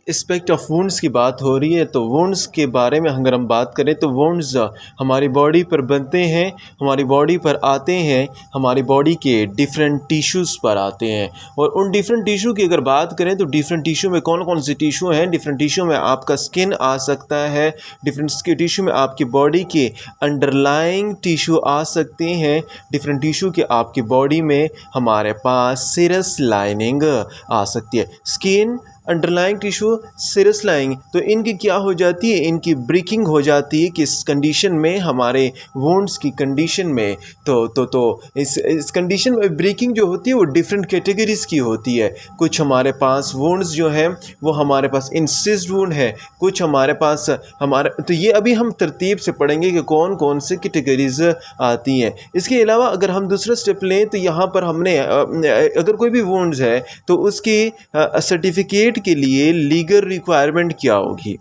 Aspect of wounds की बात हो रही है, तो वुंड्स के बारे में अगर हम बात करें तो वुंड्स हमारी बॉडी पर बनते हैं, हमारी बॉडी पर आते हैं, हमारी बॉडी के डिफरेंट टिश्यूज़ पर आते हैं। और उन डिफरेंट टिश्यू की अगर बात करें तो डिफरेंट टिश्यू में कौन कौन से टिश्यू हैं? डिफरेंट टिश्यू में आपका स्किन आ सकता है, डिफरेंट टिश्यू में आपकी बॉडी के अंडरलाइंग टिश्यू आ सकते हैं, डिफरेंट टिश्यू के आपकी बॉडी में हमारे पास सीरस लाइनिंग आ सकती है। Skin, underlying tissue, serous lining, तो इनकी क्या हो जाती है? इनकी ब्रेकिंग हो जाती है किस कंडीशन में? हमारे वुंड्स की कंडीशन में। तो इस कंडीशन में ब्रेकिंग जो होती है वो डिफरेंट कैटेगरीज़ की होती है। कुछ हमारे पास वुंड्स जो हैं वो हमारे पास इंसिस्ड वुंड है, कुछ हमारे पास तो ये अभी हम तरतीब से पढ़ेंगे कि कौन कौन से कैटेगरीज आती हैं। इसके अलावा अगर हम दूसरा स्टेप लें तो यहाँ पर हमने अगर कोई भी वुंड्स है तो उसकी सर्टिफिकेट के लिए लीगल रिक्वायरमेंट क्या होगी?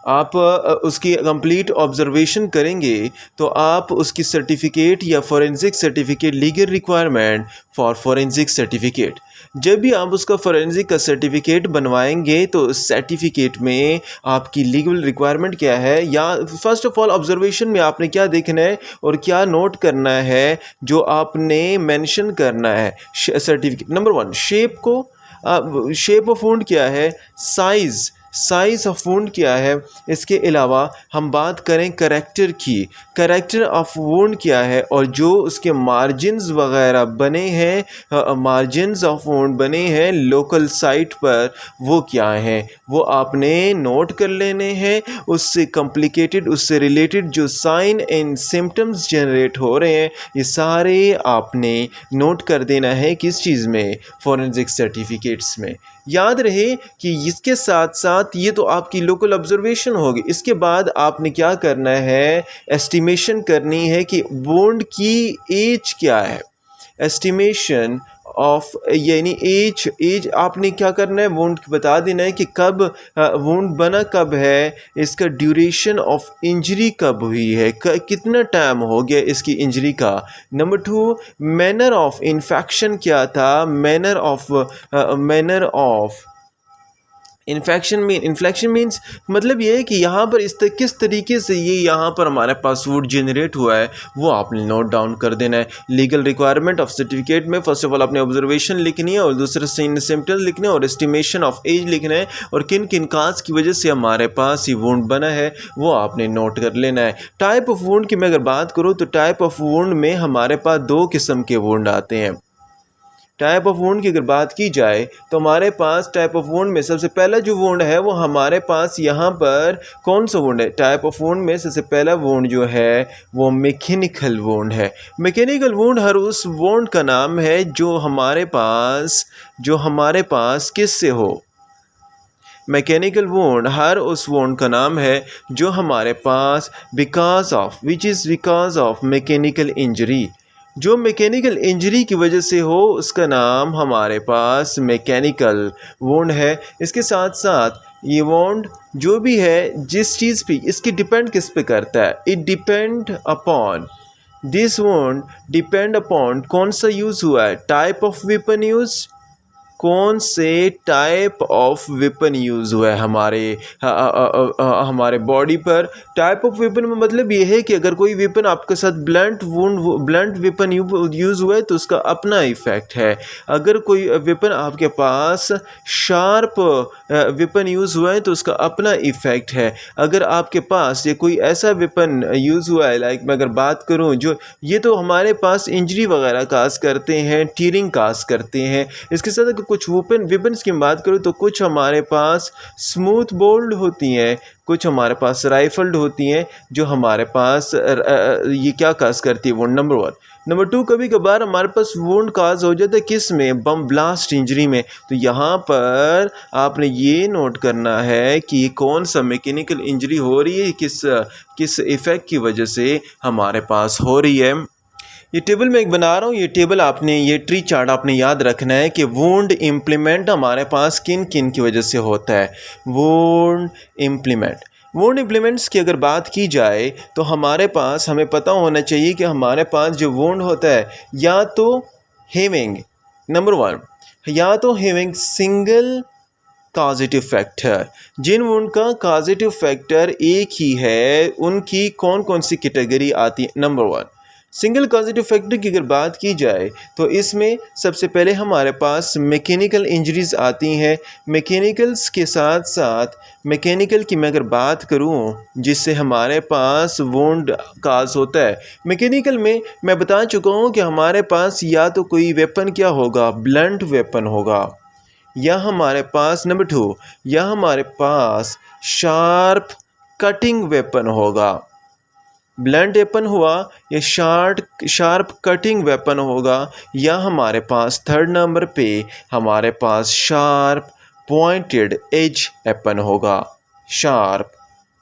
आप उसकी कंप्लीट ऑब्जर्वेशन करेंगे तो आप उसकी सर्टिफिकेट या forensic certificate, legal requirement for forensic certificate, जब भी आप उसका फॉरेंसिक का सर्टिफिकेट बनवाएंगे तो उस सर्टिफिकेट में आपकी लीगल रिक्वायरमेंट क्या है, या फर्स्ट ऑफ ऑल ऑब्जर्वेशन में आपने क्या देखना है और क्या नोट करना है जो आपने मेंशन करना है सर्टिफिकेट। नंबर 1, शेप को, शेप ऑफ वुंड क्या है, साइज़ ऑफ वुंड क्या है। इसके अलावा हम बात करें करैक्टर की, करैक्टर ऑफ वुंड क्या है, और जो उसके मार्जिन्स वगैरह बने हैं, मार्जिन्स ऑफ वुंड बने हैं लोकल साइट पर, वो क्या हैं, वो आपने नोट कर लेने हैं। उससे कॉम्प्लिकेटेड, उससे रिलेटेड जो साइन एंड सिम्टम्स जनरेट हो रहे हैं ये सारे आपने नोट कर देना है किस चीज़ में? फॉरेंसिक सर्टिफिकेट्स में। याद रहे कि इसके साथ साथ ये तो आपकी लोकल ऑब्जर्वेशन होगी, इसके बाद आपने क्या करना है? एस्टिमेशन करनी है कि वुंड की एज क्या है। एस्टिमेशन ऑफ यानी एज आपने क्या करना है? वुंड बता देना है कि कब वुंड बना, कब है, इसका ड्यूरेशन ऑफ इंजरी कब हुई है, कितना टाइम हो गया इसकी इंजरी का। नंबर 2, मैनर ऑफ इन्फेक्शन क्या था, मैनर ऑफ इन्फ्लेक्शन मीन्स मतलब ये है कि यहाँ पर किस तरीके से ये यहाँ पर हमारे पास वुड जनरेट हुआ है वो आपने नोट डाउन कर देना है। लीगल रिक्वायरमेंट ऑफ सर्टिफिकेट में फर्स्ट ऑफ ऑल आपने ऑब्जर्वेशन लिखनी है और दूसरे सिम्टम्स लिखने हैं और एस्टिमेशन ऑफ एज लिखना है और किन किन काज की वजह से हमारे पास ये वुंड बना है वो आपने नोट कर लेना है। टाइप ऑफ वुंड की मैं अगर बात करूँ तो टाइप ऑफ वुंड में हमारे पास 2 किस्म के वुंड आते हैं। टाइप ऑफ वुंड की अगर बात की जाए तो हमारे पास टाइप ऑफ वुंड में सबसे पहला जो वुंड है वो हमारे पास यहाँ पर कौन सा वुंड है? टाइप ऑफ वुंड में सबसे पहला वुंड जो है वो मैकेनिकल वुंड है। मैकेनिकल वुंड हर उस वुंड का नाम है जो हमारे पास किससे हो? मैकेनिकल वुंड हर उस वुंड का नाम है जो हमारे पास बिकॉज ऑफ मैकेनिकल इंजरी, जो मैकेनिकल इंजरी की वजह से हो उसका नाम हमारे पास मैकेनिकल वुंड है। इसके साथ साथ ये वुंड जो भी है जिस चीज़ पे इसकी डिपेंड किस पे करता है? It depend upon, this wound depend upon कौन सा यूज़ हुआ है, टाइप ऑफ वेपन यूज, कौन से टाइप ऑफ वेपन यूज़ हुआ है हमारे बॉडी पर। टाइप ऑफ वेपन में मतलब ये है कि अगर कोई वेपन आपके साथ ब्लंट वेपन यूज़ हुआ है तो उसका अपना इफ़ेक्ट है। अगर कोई वेपन आपके पास शार्प वेपन यूज़ हुआ है तो उसका अपना इफ़ेक्ट है। अगर आपके पास ये कोई ऐसा वेपन यूज़ हुआ है, लाइक मैं अगर बात करूँ जो ये तो हमारे पास इंजरी वगैरह काज करते हैं, टीयरिंग काज करते हैं। इसके साथ कुछ वेपन्स की बात करूँ तो कुछ हमारे पास स्मूथ बोल्ड होती हैं, कुछ हमारे पास राइफल्ड होती हैं जो हमारे पास ये क्या काज करती है? Wound number 1। नंबर 2, कभी कभार हमारे पास वुंड काज हो जाता है किस में? बम ब्लास्ट इंजरी में। तो यहाँ पर आपने ये नोट करना है कि कौन सा मैकेनिकल इंजरी हो रही है, किस इफ़ेक्ट की वजह से हमारे पास हो रही है। ये टेबल मैं एक बना रहा हूँ, ये टेबल आपने, ये ट्री चार्ट आपने याद रखना है कि वुंड इम्प्लीमेंट हमारे पास किन किन की वजह से होता है। वुंड इम्प्लीमेंट्स की अगर बात की जाए तो हमारे पास हमें पता होना चाहिए कि हमारे पास जो वुंड होता है या तो हेविंग, नंबर 1, या तो हेविंग सिंगल कॉजेटिव फैक्टर। जिन वुंड का कॉजेटिव फैक्टर एक ही है उनकी कौन कौन सी कैटेगरी आती है? नंबर 1, सिंगल कॉजेटिव फैक्टर की अगर बात की जाए तो इसमें सबसे पहले हमारे पास मैकेनिकल इंजरीज आती हैं। मैकेनिकल्स के साथ साथ मैकेनिकल की मैं अगर बात करूं जिससे हमारे पास वुंड काज होता है, मैकेनिकल में मैं बता चुका हूं कि हमारे पास या तो कोई वेपन क्या होगा, ब्लंट वेपन होगा, या हमारे पास नंबर 2 या हमारे पास शार्प कटिंग वेपन होगा। ब्लंट वेपन हुआ या शार्प कटिंग वेपन होगा, या हमारे पास थर्ड नंबर पे हमारे पास शार्प पॉइंटेड एज वेपन होगा। Sharp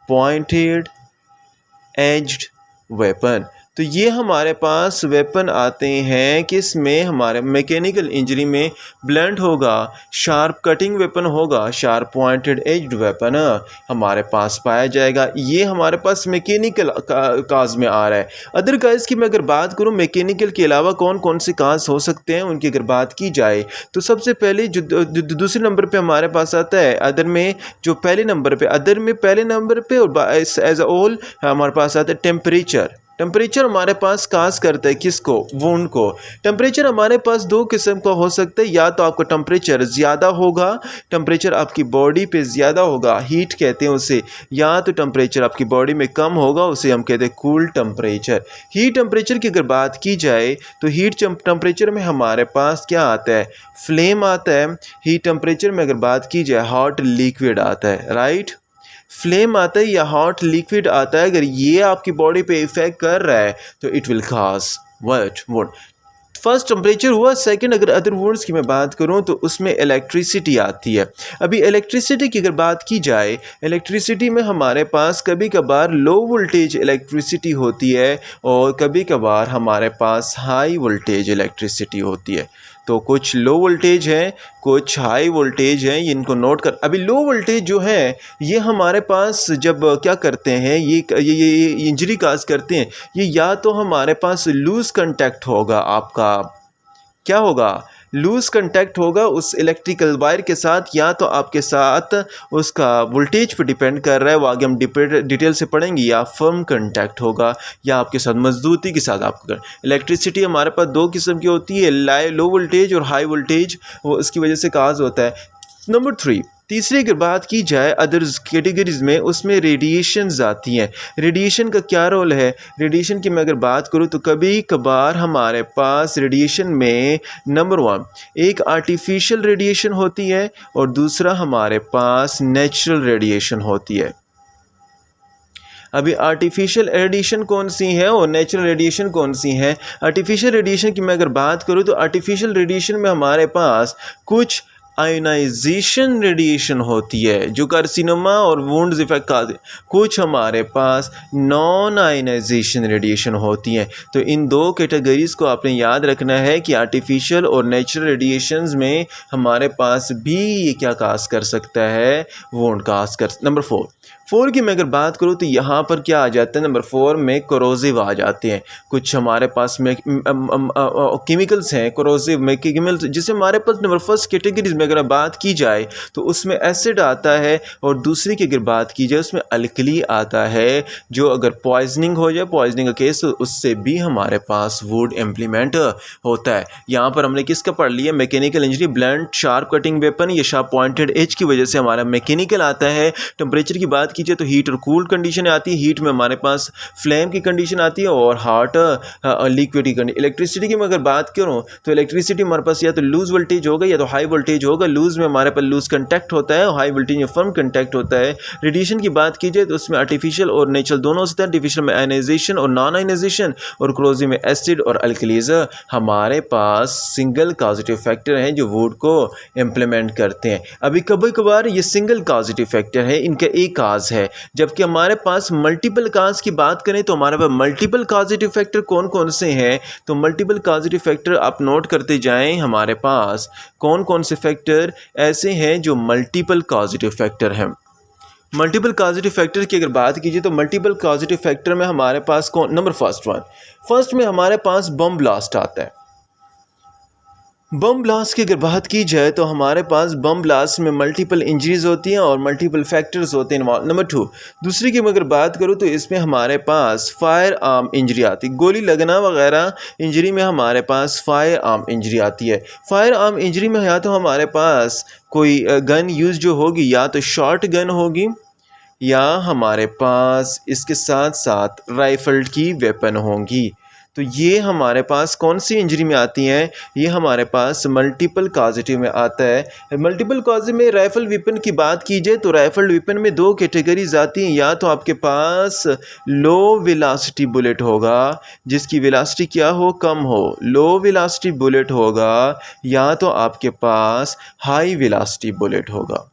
pointed aged weapon. तो ये हमारे पास वेपन आते हैं किसमें, हमारे मैकेनिकल इंजरी में ब्लंट होगा, शार्प कटिंग वेपन होगा, शार्प पॉइंटेड एज्ड वेपन हमारे पास पाया जाएगा। ये हमारे पास मैकेनिकल काज में आ रहा है। अदर काज की मैं अगर बात करूं, मैकेनिकल के अलावा कौन कौन से काज हो सकते हैं उनकी अगर बात की जाए तो सबसे पहले जो दूसरे नंबर पे हमारे पास आता है अदर में, जो पहले नंबर पे अदर में पहले नंबर पे और एज अ होल हमारे पास आता है टेम्परेचर। टेम्परेचर हमारे पास काज करता है किसको, वुंड को। टेम्परेचर हमारे पास दो किस्म का हो सकता है, या तो आपका टेम्परेचर ज़्यादा होगा, टेम्परेचर आपकी बॉडी पे ज़्यादा होगा, हीट कहते हैं उसे, या तो टेम्परेचर आपकी बॉडी में कम होगा, उसे हम कहते हैं कूल टेम्परेचर। हीट टेम्परेचर की अगर बात की जाए तो हीट टेम्परेचर में हमारे पास क्या आता है, फ्लेम आता है। हीट टेम्परेचर में अगर बात की जाए हॉट लिक्विड आता है, राइट। फ्लेम आता है या हॉट लिक्विड आता है, अगर ये आपकी बॉडी पे इफेक्ट कर रहा है तो it will cause what wound. First temperature हुआ। सेकंड अगर अदर वुंड्स की मैं बात करूं तो उसमें इलेक्ट्रिसिटी आती है। अभी इलेक्ट्रिसिटी की अगर बात की जाए, इलेक्ट्रिसिटी में हमारे पास कभी कभार लो वोल्टेज इलेक्ट्रिसिटी होती है और कभी कभार हमारे पास हाई वोल्टेज इलेक्ट्रिसिटी होती है। तो कुछ लो वोल्टेज है, कुछ हाई वोल्टेज है, इनको नोट कर। अभी लो वोल्टेज जो है ये हमारे पास जब क्या करते हैं, ये इंजरी काज करते हैं, ये या तो हमारे पास लूज कंटेक्ट होगा, आपका क्या होगा, लूज कंटेक्ट होगा उस इलेक्ट्रिकल वायर के साथ, या तो आपके साथ उसका वोल्टेज पे डिपेंड कर रहा है, वो आगे हम डिटेल से पढ़ेंगे, या फर्म कंटेक्ट होगा या आपके साथ मजबूती के साथ आपको कर। इलेक्ट्रिसिटी हमारे पास दो किस्म की होती है, लो वोल्टेज और हाई वोल्टेज, वो इसकी वजह से काज होता है। नंबर 3, तीसरी अगर बात की जाए अदर्स कैटेगरीज में, उसमें रेडिएशंस आती हैं। रेडिएशन का क्या रोल है, रेडिएशन की मैं अगर बात करूं तो कभी कभार हमारे पास रेडिएशन में नंबर 1 एक आर्टिफिशियल रेडिएशन होती है और दूसरा हमारे पास नेचुरल रेडिएशन होती है। अभी आर्टिफिशियल रेडिएशन कौन सी है और नेचुरल रेडिएशन कौन सी है। आर्टिफिशियल रेडिएशन की मैं अगर बात करूं तो आर्टिफिशियल रेडिएशन में हमारे पास कुछ आयोनाइजेशन रेडिएशन होती है जो कार्सिनोमा और वुंड्स इफेक्ट का, कुछ हमारे पास नॉन आयोनाइजेशन रेडिएशन होती हैं। तो इन दो कैटेगरीज को आपने याद रखना है कि आर्टिफिशियल और नेचुरल रेडिएशंस में हमारे पास भी ये क्या काज कर सकता है, वुंड काज कर। नंबर 4 की मैं अगर बात करूँ तो यहाँ पर क्या आ जाता है, नंबर 4 में कोरोसिव आ जाते हैं। कुछ हमारे पास में केमिकल्स हैं, कोरोसिव में केमिकल्स, जिसे हमारे पास नंबर 1 कैटेगरीज में अगर बात की जाए तो उसमें एसिड आता है, और दूसरी की अगर बात की जाए उसमें अल्कली आता है, जो अगर पॉइजनिंग हो जाए, पॉइजनिंग का केस, तो उससे भी हमारे पास वुड इम्प्लीमेंट होता है। यहाँ पर हमने किसका पढ़ लिया, mechanical injury, blunt sharp cutting weapon, या शार्प पॉइंटेड एज की वजह से हमारा मैकेनिकल आता है। टेम्परेचर की बात कीजिए तो हीट और कूल्ड कंडीशन आती है, हीट में हमारे पास फ्लेम की कंडीशन आती है और हॉट लिक्विड की कंडीशन। इलेक्ट्रिसिटी की मैं अगर बात करूं तो इलेक्ट्रिसिटी हमारे पास या तो लूज वोल्टेज होगा या तो हाई वोल्टेज होगा। लूज में हमारे पास लूज कंटेक्ट होता है और हाई वोल्टेज में फर्म कंटेक्ट होता है। रेडिएशन की बात कीजिए तो उसमें आर्टिफिशियल और नेचुरल दोनों होता है। आर्टिफिशियल में आयनाइजेशन और नॉन आयनाइजेशन, और कोरोसिव में एसिड और अल्कलीज। हमारे पास सिंगल कॉजेटिव फैक्टर हैं जो वुड को इम्प्लीमेंट करते हैं। अभी कभी कभार ये सिंगल कॉजेटिव फैक्टर है, इनका एक काज है, जबकि हमारे पास मल्टीपल काज की बात करें तो हमारे पास मल्टीपल कॉजेटिव फैक्टर कौन कौन से हैं। तो मल्टीपल कॉजेटिव फैक्टर आप नोट करते जाएं, हमारे पास कौन कौन से फैक्टर ऐसे हैं जो मल्टीपल कॉजेटिव फैक्टर हैं। मल्टीपल कॉजेटिव फैक्टर की अगर बात कीजिए तो मल्टीपल कॉजेटिव फैक्टर में हमारे पास कौन, नंबर फर्स्ट में हमारे पास बम ब्लास्ट आता है। बम ब्लास्ट की अगर बात की जाए तो हमारे पास बम ब्लास्ट में मल्टीपल इंजरीज होती हैं और मल्टीपल फैक्टर्स होते हैं। नंबर 2, दूसरी की मैं अगर बात करूँ तो इसमें हमारे पास फायर आर्म इंजरी आती है, गोली लगना वगैरह इंजरी में हमारे पास फायर आर्म इंजरी आती है। फायर आर्म इंजरी में या तो हमारे पास कोई गन यूज़ जो होगी या तो शॉर्ट गन होगी या हमारे पास इसके साथ साथ राइफल की वेपन होंगी। तो ये हमारे पास कौन सी इंजरी में आती हैं? ये हमारे पास मल्टीपल कॉजेटिव में आता है। मल्टीपल कॉजेटिव में राइफल वेपन की बात की जाए तो राइफल वेपन में 2 कैटेगरीज आती हैं, या तो आपके पास लो वेलोसिटी बुलेट होगा जिसकी वेलोसिटी क्या हो, कम हो, लो वेलोसिटी बुलेट होगा, या तो आपके पास हाई वेलोसिटी बुलेट होगा।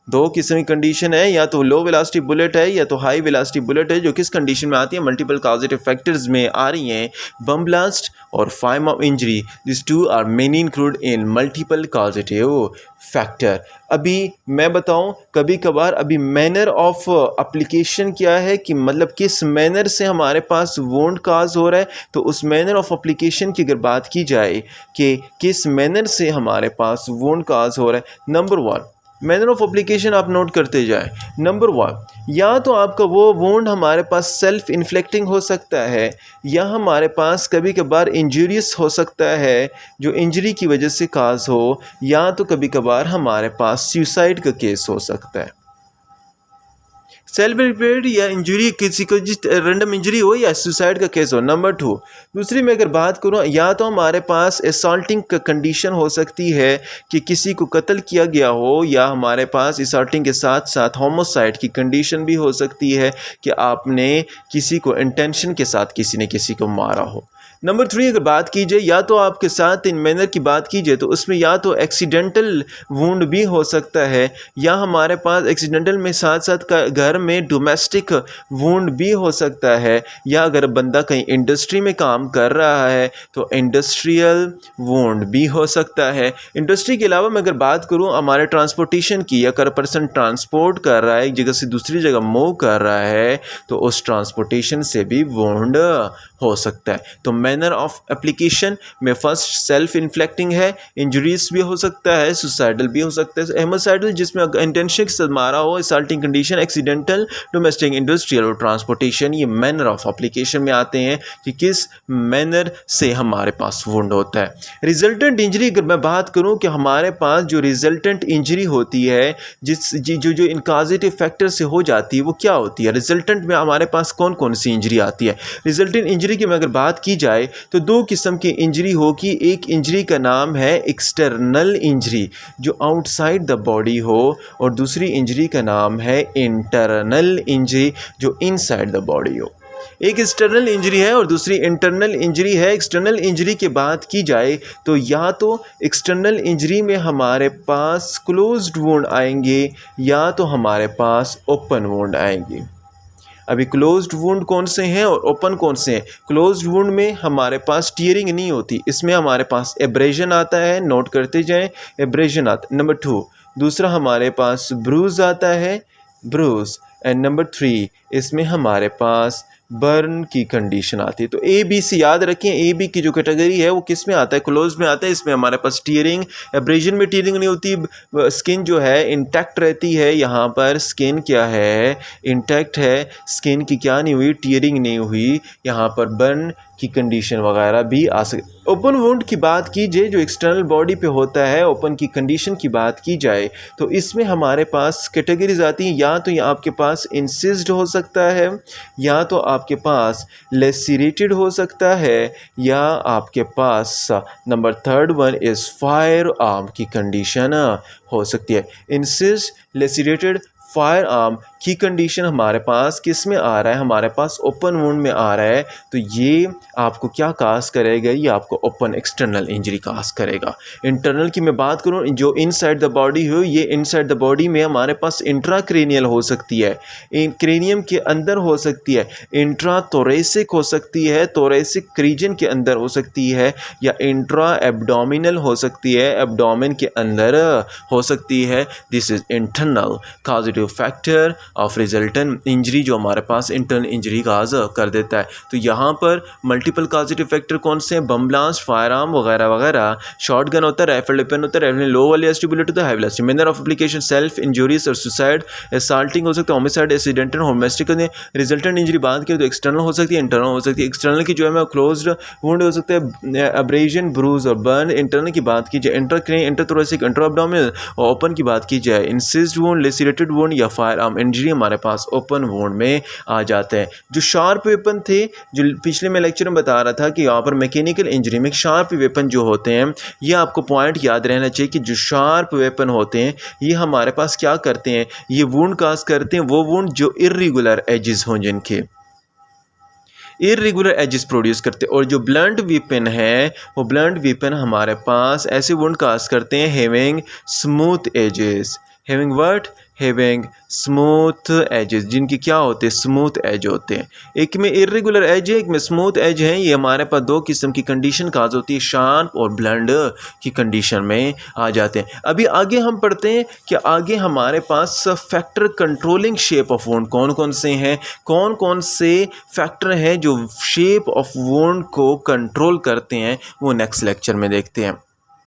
2 किस्म की कंडीशन है, या तो लो वेलोसिटी बुलेट है या तो हाई वेलोसिटी बुलेट है, जो किस कंडीशन में आती है, मल्टीपल कॉजेटिव फैक्टर्स में आ रही हैं, बम ब्लास्ट और firearm injury. This 2 are mainly include in multiple causative factor. अभी मैं बताऊं, कभी कभार अभी मैनर ऑफ एप्लीकेशन क्या है कि मतलब किस मैनर से हमारे पास वोंड काज हो रहा है, तो उस मैनर ऑफ एप्लीकेशन की अगर बात की जाए कि किस मैनर से हमारे पास वोंड काज हो रहा है, नंबर 1 मैनर ऑफ एप्लीकेशन आप नोट करते जाएं। नंबर 1, या तो आपका वो वोंड हमारे पास सेल्फ इन्फ्लेक्टिंग हो सकता है, या हमारे पास कभी कभार इंजूरियस हो सकता है जो इंजरी की वजह से काज हो, या तो कभी कभार हमारे पास सुसाइड का केस हो सकता है। सेल्फ इन्फ्लिक्टेड या इंजरी किसी को जिस रैंडम इंजरी हो या सुसाइड का केस हो। नंबर 2, दूसरी मैं अगर बात करूँ, या तो हमारे पास असॉल्टिंग का कंडीशन हो सकती है कि किसी को कत्ल किया गया हो, या हमारे पास असॉल्टिंग के साथ साथ होमोसाइड की कंडीशन भी हो सकती है कि आपने किसी को इंटेंशन के साथ किसी ने किसी को मारा हो। नंबर 3 अगर बात की जाए, या तो आपके साथ इन मैनर की बात की जाए तो उसमें या तो एक्सीडेंटल वुंड भी हो सकता है, या हमारे पास एक्सीडेंटल में साथ साथ घर में डोमेस्टिक वुंड भी हो सकता है, या अगर बंदा कहीं इंडस्ट्री में काम कर रहा है तो इंडस्ट्रियल वुंड भी हो सकता है। इंडस्ट्री के अलावा मैं अगर बात करूं हमारे ट्रांसपोर्टेशन की, या अगर पर्सन ट्रांसपोर्ट कर रहा है एक जगह से दूसरी जगह मूव कर रहा है तो उस ट्रांसपोर्टेशन से भी वुंड हो सकता है। तो मैनर ऑफ एप्लीकेशन में फर्स्ट सेल्फ इन्फ्लेक्टिंग है, इंजरीज भी हो सकता है, सुसाइडल भी हो सकता है। हेमोसाइडल जिसमें इंटेंशन के साथ मारा हो, assaulting condition, accidental, domestic, industrial और ट्रांसपोर्टेशन, ये मैनर ऑफ एप्लीकेशन में आते हैं कि किस मैनर से हमारे पास वुंड होता है। रिजल्टेंट इंजरी अगर मैं बात करूं कि हमारे पास जो रिजल्टेंट इंजरी होती है जो इनकाजेटिव फैक्टर से हो जाती है वो क्या होती है, रिजल्टेंट में हमारे पास कौन कौन सी इंजरी आती है। रिजल्टेंट इंजरी की मैं अगर बात की जाए तो 2 किस्म की इंजरी होगी। एक इंजरी का नाम है एक्सटर्नल इंजरी जो आउटसाइड द बॉडी हो, और दूसरी इंजरी का नाम है इंटरनल इंजरी जो इनसाइड द बॉडी हो। एक एक्सटर्नल इंजरी है और दूसरी इंटरनल इंजरी है। एक्सटर्नल इंजरी की बात की जाए तो या तो एक्सटर्नल इंजरी में हमारे पास क्लोज्ड वुंड आएंगे या तो हमारे पास ओपन वुंड आएंगे। अभी क्लोज्ड वुंड कौन से हैं और ओपन कौन से हैं? क्लोज्ड वुंड में हमारे पास टीयरिंग नहीं होती, इसमें हमारे पास एब्रेजन आता है, नोट करते जाएं, एब्रेजन आता। नंबर 2 दूसरा हमारे पास ब्रूज आता है, ब्रूज। एंड नंबर 3 इसमें हमारे पास बर्न की कंडीशन आती है। तो ए बी सी याद रखें, ए बी की जो कैटेगरी है वो किस में आता है, क्लोज में आता है। इसमें हमारे पास टीयरिंग, एब्रेजन में टीयरिंग नहीं होती, स्किन जो है इंटैक्ट रहती है। यहाँ पर स्किन क्या है, इंटैक्ट है, स्किन की क्या नहीं हुई, टीयरिंग नहीं हुई। यहाँ पर बर्न की कंडीशन वगैरह भी आ सकती। ओपन वुंड की बात की जाए जो एक्सटर्नल बॉडी पे होता है, ओपन की कंडीशन की बात की जाए तो इसमें हमारे पास कैटेगरीज आती हैं। या तो ये आपके पास इंसिस्ड हो सकता है, या तो आपके पास लेसिरेटेड हो सकता है, या आपके पास नंबर 3 इज़ फायर आर्म की कंडीशन हो सकती है। इंसिस्ड, लेसिरेटेड, फायर आर्म की कंडीशन हमारे पास किस में आ रहा है, हमारे पास ओपन वुंड में आ रहा है। तो ये आपको क्या काज करेगा, ये आपको ओपन एक्सटर्नल इंजरी काज करेगा। इंटरनल की मैं बात करूँ जो इनसाइड द बॉडी हो, ये इनसाइड द बॉडी में हमारे पास इंट्राक्रेनियल हो सकती है, क्रेनियम के अंदर हो सकती है, इंट्रा थोरेसिक हो सकती है, थोरेसिक रीजन के अंदर हो सकती है, या इंट्रा एब्डोमिनल हो सकती है, एब्डोमेन के अंदर हो सकती है। This is internal causative positive factor of resultant injury जो हमारे पास इंटरनल इंजरी काज कर देता है। तो यहाँ पर मल्टीपल पॉजिटिव फैक्टर कौन से हैं? बम ब्लास्ट, फायर आर्म वगैरह वगैरह, शॉर्ट गन होता है, राइफल वेपन होता है, राइफल लो वेलोसिटी बुलेट होता है, high velocity, manner of application self injurious और सुसाइड, असॉल्टिंग हो सकता है, होमिसाइड, एक्सीडेंटल, होमेस्टिक। रिजल्टेंट इंजरी बात करें तो एक्सटर्नल हो सकती है, इंटरनल हो सकती है। एक्सटर्नल की जो है मैं क्लोज्ड वुंड हो सकता है, अब्रेजन, ब्रूज और बर्न। इंटरनल की बात की जाए इंटरथोरेसिक, इंट्राअब्डोमिनल, और ओपन की बात की जाए इंसिस्ड वुंड, लेसिरेटेड वुंड या फायर आर्म इंजरी हमारे पास ओपन वुंड में आ जाते हैं। जो शार्प वेपन थे, जो पिछले मैं लेक्चर में बता रहा था कि यहाँ पर मैकेनिकल इंजरी में शार्प वेपन जो होते हैं, ये आपको पॉइंट याद रहना चाहिए कि जो शार्प वेपन होते हैं ये हमारे पास क्या करते हैं, ये वुंड काज करते हैं, वो वुंड जो इर्रेगुलर एजेस हों, जिनके इर्रेगुलर एजेस प्रोड्यूस करते हैं। और जो ब्लंट वेपन है वो ब्लंट वेपन हमारे पास ऐसे वुंड काज करते हैं having smooth edges, having what, having smooth edges, जिनकी क्या होते हैं, स्मूथ एज होते हैं। एक में इर्रेगुलर एज है, एक में स्मूथ एज है। ये हमारे पास दो किस्म की कंडीशन काज होती है, शार्प और ब्लंट की कंडीशन में आ जाते हैं। अभी आगे हम पढ़ते हैं कि आगे हमारे पास factor controlling shape of wound कौन कौन से हैं, कौन कौन से फैक्टर हैं जो शेप ऑफ वुंड को कंट्रोल करते हैं, वो नेक्स्ट लेक्चर में देखते हैं।